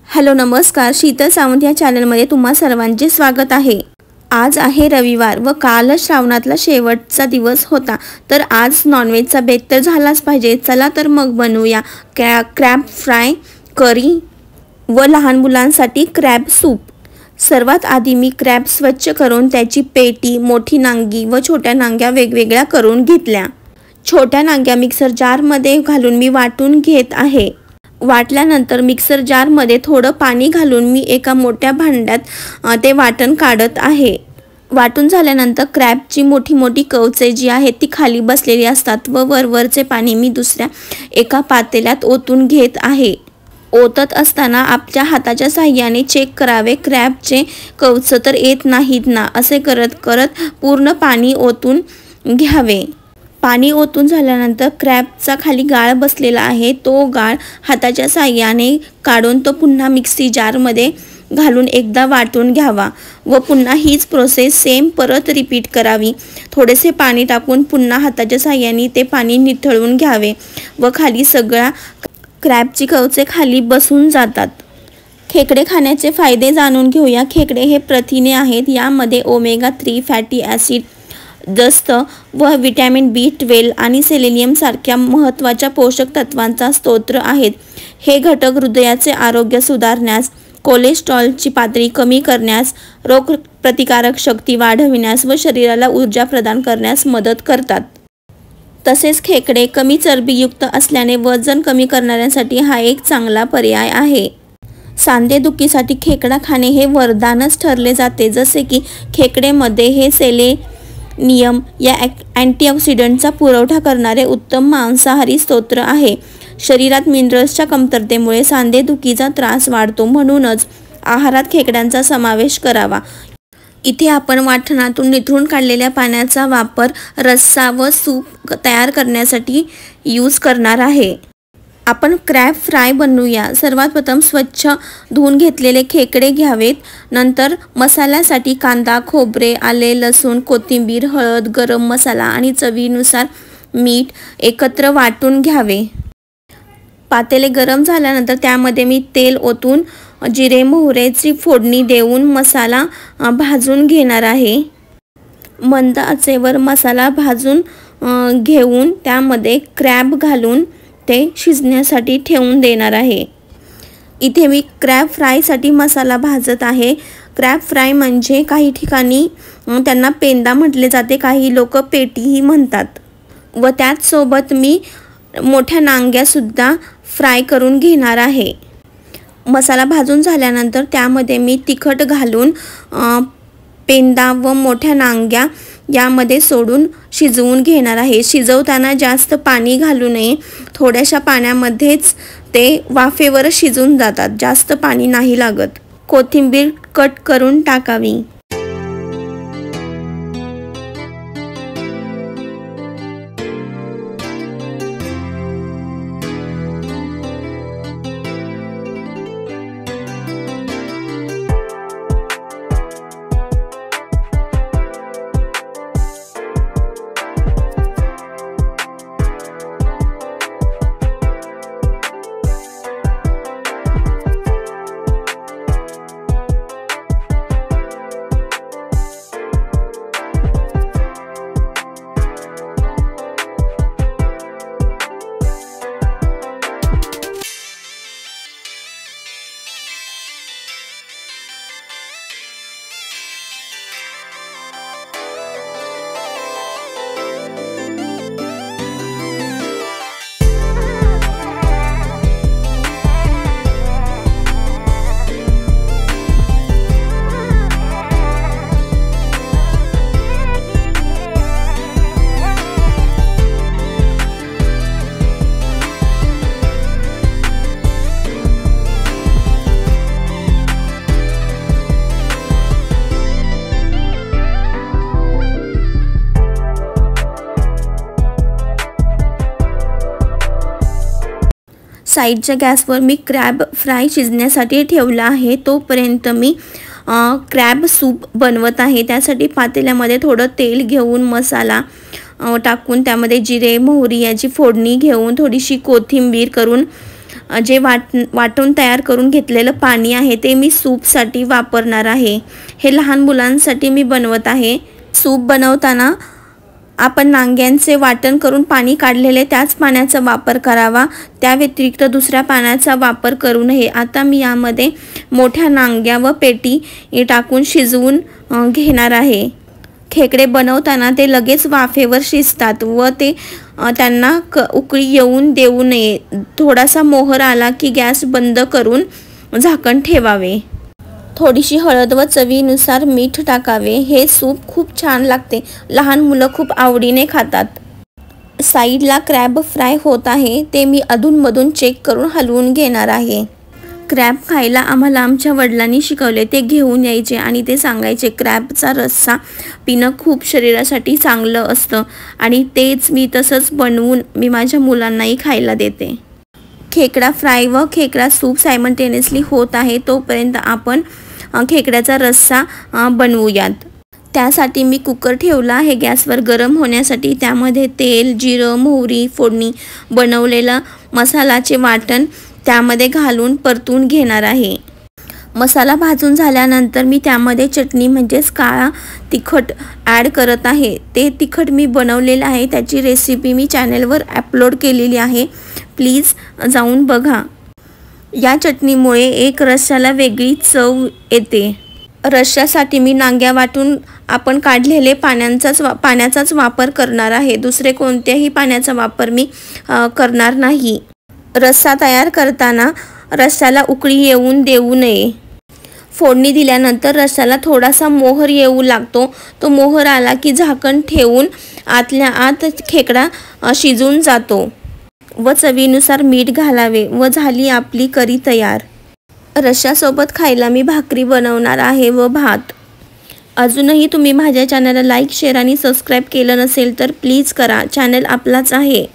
Hello नमस्कार, शीतल सावंत या चॅनलमध्ये तुम्हा सर्वांचे स्वागत आहे। आज आहे रविवार व काल श्रावणातला शेवटचा दिवस होता, तर आज नॉनव्हेजचा बेत तर झालाच पाहिजे। चला तर मग बनवूया क्रॅब फ्राय, करी व लहान मुलांसाठी क्रॅब सूप। सर्वात आधी मी क्रॅब स्वच्छ करून त्याची पेटी, मोठी नांगी व छोट्या नांग्या वेगवेगळ्या करून घेतल्या। छोट्या नांग्या मिक्सर जारमध्ये घालून मी वाटून घेत आहे। वाटल्यानंतर मिक्सर जारमध्ये थोडं पाणी घालून मी एका मोठ्या भांड्यात ते वाटण काढत आहे। वाटून झाल्यानंतर क्रॅबची मोठी मोठी कवचे जी आहेत ती खाली बसलेली असतात व वरवरचे पाणी मी दुसऱ्या एका पातेल्यात ओतून घेत आहे। ओतत असताना आपल्या हाताच्या साहाय्याने चेक करावे क्रॅबचे कवच तर येत नाहीत ना, असे करत करत पूर्ण पाणी ओतून घ्यावे। पाणी ओतून झाल्यानंतर क्रॅबचा खाली गाळ बसलेला आहे, तो गाळ हाताच्या साहाय्याने काढून तो पुन्हा मिक्सी जारमध्ये घालून एकदा वाटून घ्यावा व पुन्हा हीच प्रोसेस सेम परत रिपीट करावी। थोडेसे पाणी टाकून पुन्हा हाताच्या साहाय्याने ते पाणी निथळून घ्यावे व खाली सगळा क्रॅबची कवचे खाली बसून जातात। खेकडे खाण्याचे फायदे जाणून घेऊया। खेकडे हे प्रथिने आहेत, यामध्ये ओमेगा 3 फॅटी ॲसिड, जस्त व विटॅमिन B12 आणि सेलेनियम सारख्या महत्त्वाच्या पोषक तत्वांचा स्रोत आहेत। हे घटक हृदयाचे आरोग्य सुधारण्यास, कोलेस्ट्रॉलची पातळी कमी करण्यास, रोगप्रतिकारक शक्ती वाढविण्यास व शरीराला ऊर्जा प्रदान करण्यास मदत करतात। तसेच खेकडे कमी चरबीयुक्त असल्याने वजन कमी करणाऱ्यांसाठी हा एक चांगला पर्याय आहे। सांधेदुखीसाठी खेकडा खाणे हे वरदानच ठरले जाते, जसे की खेकडेमध्ये हे सेलेनियम या अँटीऑक्सिडंटचा पुरवठा करणारे उत्तम मांसाहारी स्रोत आहे। शरीरात मिनरल्सच्या कमतरतेमुळे सांधेदुखीचा त्रास वाढतो, म्हणूनच आहारात खेकड्यांचा समावेश करावा। इथे आपण वाटणातून निथळून काढलेल्या पाण्याचा वापर रस्सा व सूप तयार करण्यासाठी यूज करणार आहे। आपण क्रॅब फ्राय बनवूया। सर्वात प्रथम स्वच्छ धुवून घेतलेले खेकडे घ्यावेत। नंतर मसाल्यासाठी कांदा, खोबरे, आले, लसूण, कोथिंबीर, हळद, गरम मसाला आणि चवीनुसार मीठ एकत्र वाटून घ्यावे। पातेले गरम झाल्यानंतर त्यामध्ये मी तेल ओतून जिरे मोहरीची फोडणी देऊन मसाला भाजून घेणार आहे। मंद आचेवर मसाला भाजून घेऊन त्यामध्ये क्रॅब घालून ते शिजण्यासाठी ठेवून देणार आहे। इथे मी क्रॅब फ्रायसाठी मसाला भाजत आहे। क्रॅब फ्राय म्हणजे काही ठिकाणी त्यांना पेंदा म्हटले जाते, काही लोक पेटीही म्हणतात व त्याचसोबत मी मोठ्या नांग्यासुद्धा फ्राय करून घेणार आहे। मसाला भाजून झाल्यानंतर त्यामध्ये मी तिखट घालून पेंदा व मोठ्या नांग्या यामध्ये सोडून शिजवून घेणार आहे। शिजवताना जास्त पाणी घालू नये, थोड्याशा पाण्यामध्येच ते वाफेवर शिजून जातात, जास्त पाणी नाही लागत। कोथिंबीर कट करून टाकावी। साईडच्या गॅसवर मी क्रॅब फ्राय शिजण्यासाठी ठेवला आहे। तोपर्यंत मी क्रॅब सूप बनवत आहे। त्यासाठी पातेल्यामध्ये थोडं तेल घेऊन मसाला टाकून त्यामध्ये जिरे मोहरी याची फोडणी घेऊन थोडीशी कोथिंबीर करून जे वाटून तयार करून घेतलेलं पाणी आहे ते मी सूपसाठी वापरणार आहे। हे लहान मुलांसाठी मी बनवत आहे। सूप बनवताना आपण नांग्यांचे वाटण करून पाणी काढलेले त्याच पाण्याचा वापर करावा, त्या व्यतिरिक्त दुसऱ्या पाण्याचा वापर करू नये। आता मी यामध्ये मोठ्या नांग्या व पेटी टाकून शिजवून घेणार आहे। खेकडे बनवताना ते लगेच वाफेवर शिजतात व त्यांना उकळी येऊन देऊ नये। थोडासा मोहर आला की गॅस बंद करून झाकण ठेवावे। थोडीशी हळद व चवीनुसार मीठ टाकावे। हे सूप खूप छान लागते, लहान मुलं खूप आवडीने खातात। साईडला क्रॅब फ्राय होत आहे, ते मी अधूनमधून चेक करून हलवून घेणार आहे। क्रॅब खायला आम्हाला आमच्या वडिलांनी शिकवले। ते घेऊन यायचे आणि ते सांगायचे क्रॅबचा रस्सा पिणं खूप शरीरासाठी चांगलं असतं आणि तेच मी तसंच बनवून मी माझ्या मुलांनाही खायला देते। खेकडा फ्राय व खेकडा सूप सायमल्टेनियसली होत आहे, तोपर्यंत आपण खेकड्याचा रस्सा बनवूयात। त्यासाठी मी कुकर ठेवला आहे गॅसवर गरम होण्यासाठी। त्यामध्ये तेल, जिरं, मोहरी फोडणी, बनवलेलं मसाल्याचे वाटण त्यामध्ये घालून परतून घेणार आहे। मसाला भाजून झाल्यानंतर मी त्यामध्ये चटणी म्हणजेच काळा तिखट ॲड करत आहे। ते तिखट मी बनवलेलं आहे, त्याची रेसिपी मी चॅनलवर अपलोड केलेली आहे, प्लीज जाऊन बघा। या चटणीमुळे एक रश्श्याला वेगळी चव येते। रश्श्यासाठी मी नांग्या वाटून आपण काढलेले पाण्याचाच वापर करणार आहे, दुसरे कोणत्याही पाण्याचा वापर मी करणार नाही। रस्सा तयार करताना रश्श्याला उकळी येऊन देऊ नये। फोडणी दिल्यानंतर रश्श्याला थोडासा मोहर येऊ लागतो, तो मोहर आला की झाकण ठेवून आतल्या आत खेकडा शिजून जातो व चवीनुसार मीठ घालावे व झाली आपली करी तयार। रश्श्यासोबत खायला मी भाकरी बनवणार आहे व भात। अजूनही तुम्ही माझ्या चॅनलला लाईक, शेअर आणि सबस्क्राईब केलं नसेल तर प्लीज करा, चॅनल आपलाच आहे।